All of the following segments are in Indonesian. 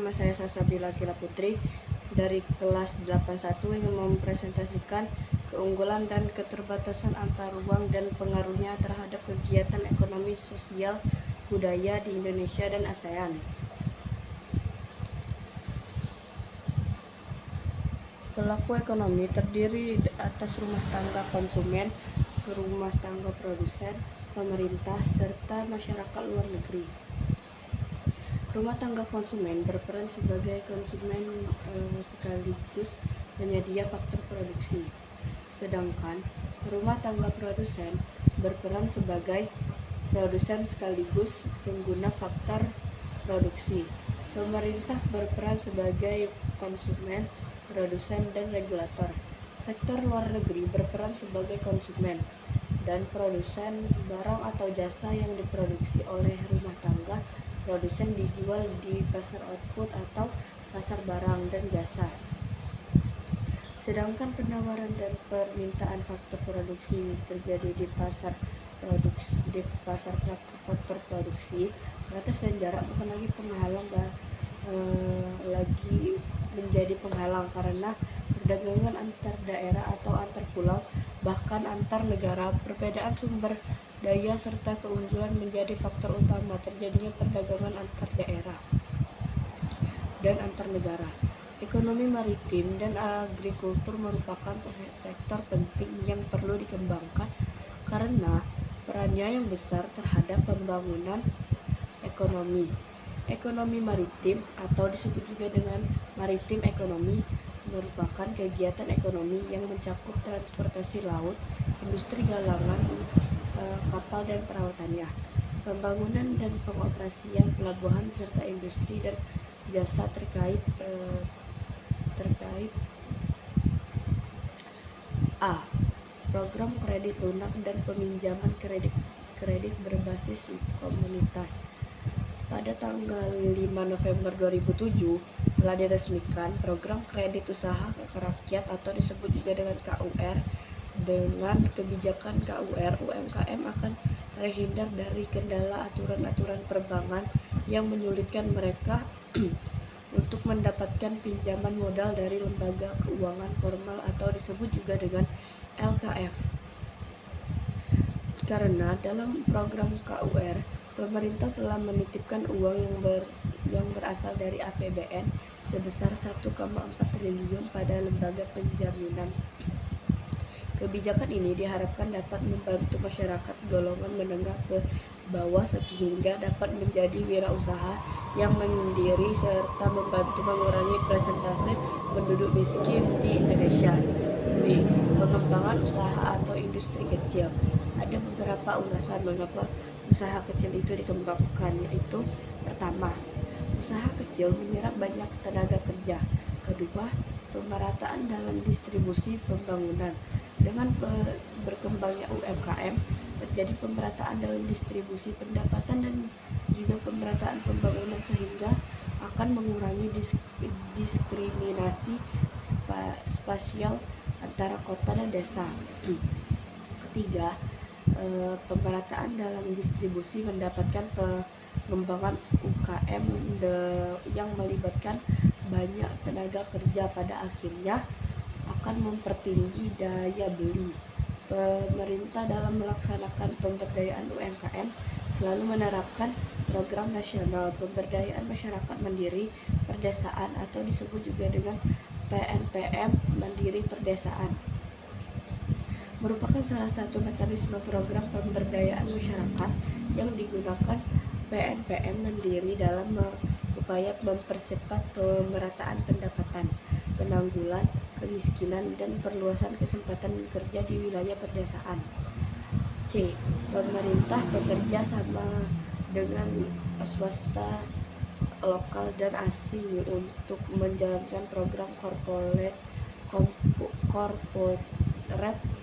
Nama saya Salsabila Gila Putri dari kelas 81 yang mempresentasikan keunggulan dan keterbatasan antar ruang dan pengaruhnya terhadap kegiatan ekonomi, sosial, budaya di Indonesia dan ASEAN. Pelaku ekonomi terdiri atas rumah tangga konsumen, rumah tangga produsen, pemerintah, serta masyarakat luar negeri. Rumah tangga konsumen berperan sebagai konsumen sekaligus penyedia faktor produksi. Sedangkan rumah tangga produsen berperan sebagai produsen sekaligus pengguna faktor produksi. Pemerintah berperan sebagai konsumen, produsen, dan regulator. Sektor luar negeri berperan sebagai konsumen dan produsen barang atau jasa yang diproduksi oleh rumah tangga produsen dijual di pasar output atau pasar barang dan jasa. Sedangkan penawaran dan permintaan faktor produksi terjadi di pasar faktor produksi. Batas dan jarak bukan lagi menjadi penghalang karena perdagangan antar daerah atau antar pulau, bahkan antar negara. Perbedaan sumber daya serta keunggulan menjadi faktor utama terjadinya perdagangan antar daerah dan antar negara. Ekonomi maritim dan agrikultur merupakan sektor penting yang perlu dikembangkan karena perannya yang besar terhadap pembangunan ekonomi. Ekonomi maritim atau disebut juga dengan maritim ekonomi merupakan kegiatan ekonomi yang mencakup transportasi laut, industri galangan, kapal dan perawatannya, pembangunan dan pengoperasian pelabuhan serta industri dan jasa terkait A. Program kredit lunak dan peminjaman kredit berbasis komunitas. Pada tanggal 5 November 2007 telah diresmikan program kredit usaha rakyat atau disebut juga dengan KUR. Dengan kebijakan KUR, UMKM akan terhindar dari kendala aturan-aturan perbankan yang menyulitkan mereka untuk mendapatkan pinjaman modal dari lembaga keuangan formal atau disebut juga dengan LKF. Karena dalam program KUR, pemerintah telah menitipkan uang yang berasal dari APBN sebesar 1,4 triliun pada lembaga penjaminan. Kebijakan ini diharapkan dapat membantu masyarakat golongan menengah ke bawah sehingga dapat menjadi wirausaha yang mandiri serta membantu mengurangi persentase penduduk miskin di Indonesia. B. Pengembangan usaha atau industri kecil. Ada beberapa ulasan mengapa usaha kecil itu dikembangkan, yaitu pertama, usaha kecil menyerap banyak tenaga kerja. Kedua, pemerataan dalam distribusi pembangunan. Dengan berkembangnya UMKM, terjadi pemerataan dalam distribusi pendapatan dan juga pemerataan pembangunan sehingga akan mengurangi diskriminasi spasial antara kota dan desa. Ketiga, pemerataan dalam distribusi mendapatkan pengembangan UKM yang melibatkan banyak tenaga kerja pada akhirnya akan mempertinggi daya beli. Pemerintah dalam melaksanakan pemberdayaan UMKM selalu menerapkan program nasional pemberdayaan masyarakat mandiri perdesaan atau disebut juga dengan PNPM Mandiri Perdesaan. Merupakan salah satu mekanisme program pemberdayaan masyarakat yang digunakan PNPM Mandiri dalam upaya mempercepat pemerataan pendapatan, penanggulan kemiskinan, dan perluasan kesempatan kerja di wilayah perdesaan. C. Pemerintah bekerja sama dengan swasta lokal dan asing untuk menjalankan program corporate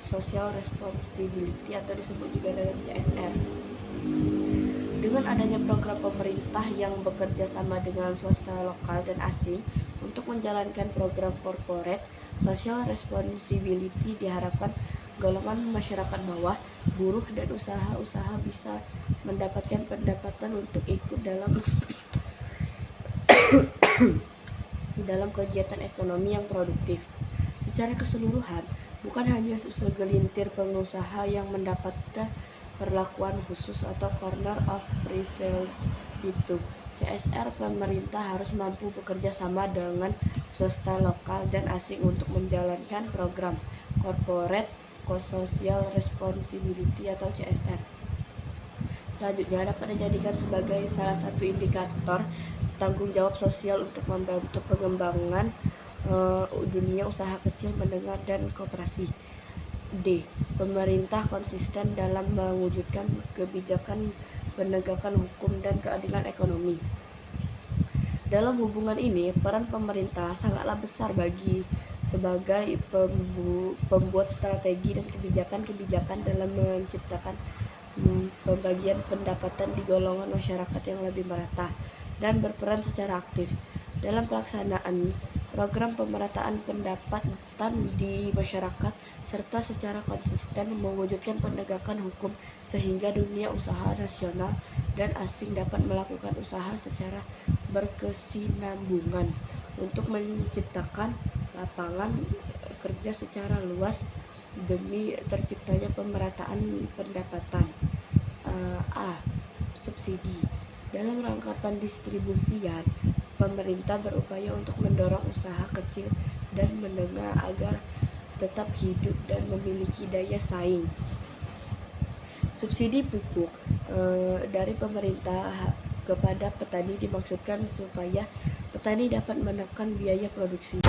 social responsibility atau disebut juga dengan CSR. Dengan adanya program pemerintah yang bekerja sama dengan swasta lokal dan asing untuk menjalankan program corporate social responsibility, diharapkan golongan masyarakat bawah, buruh, dan usaha-usaha bisa mendapatkan pendapatan untuk ikut dalam dalam kegiatan ekonomi yang produktif. Secara keseluruhan, bukan hanya segelintir pengusaha yang mendapatkan perlakuan khusus atau corner of privilege itu. CSR pemerintah harus mampu bekerja sama dengan swasta lokal dan asing untuk menjalankan program Corporate Social Responsibility atau CSR. Selanjutnya dapat dijadikan sebagai salah satu indikator tanggung jawab sosial untuk membantu pengembangan dunia usaha kecil, menengah, dan koperasi. D. Pemerintah konsisten dalam mewujudkan kebijakan penegakan hukum dan keadilan ekonomi. Dalam hubungan ini, peran pemerintah sangatlah besar sebagai pembuat strategi dan kebijakan-kebijakan dalam menciptakan pembagian pendapatan di golongan masyarakat yang lebih merata dan berperan secara aktif dalam pelaksanaan program pemerataan pendapatan di masyarakat serta secara konsisten mewujudkan penegakan hukum sehingga dunia usaha nasional dan asing dapat melakukan usaha secara berkesinambungan untuk menciptakan lapangan kerja secara luas demi terciptanya pemerataan pendapatan. A. Subsidi. Dalam rangka pendistribusian, pemerintah berupaya untuk mendorong usaha kecil dan menengah agar tetap hidup dan memiliki daya saing. Subsidi pupuk dari pemerintah kepada petani dimaksudkan supaya petani dapat menekan biaya produksi.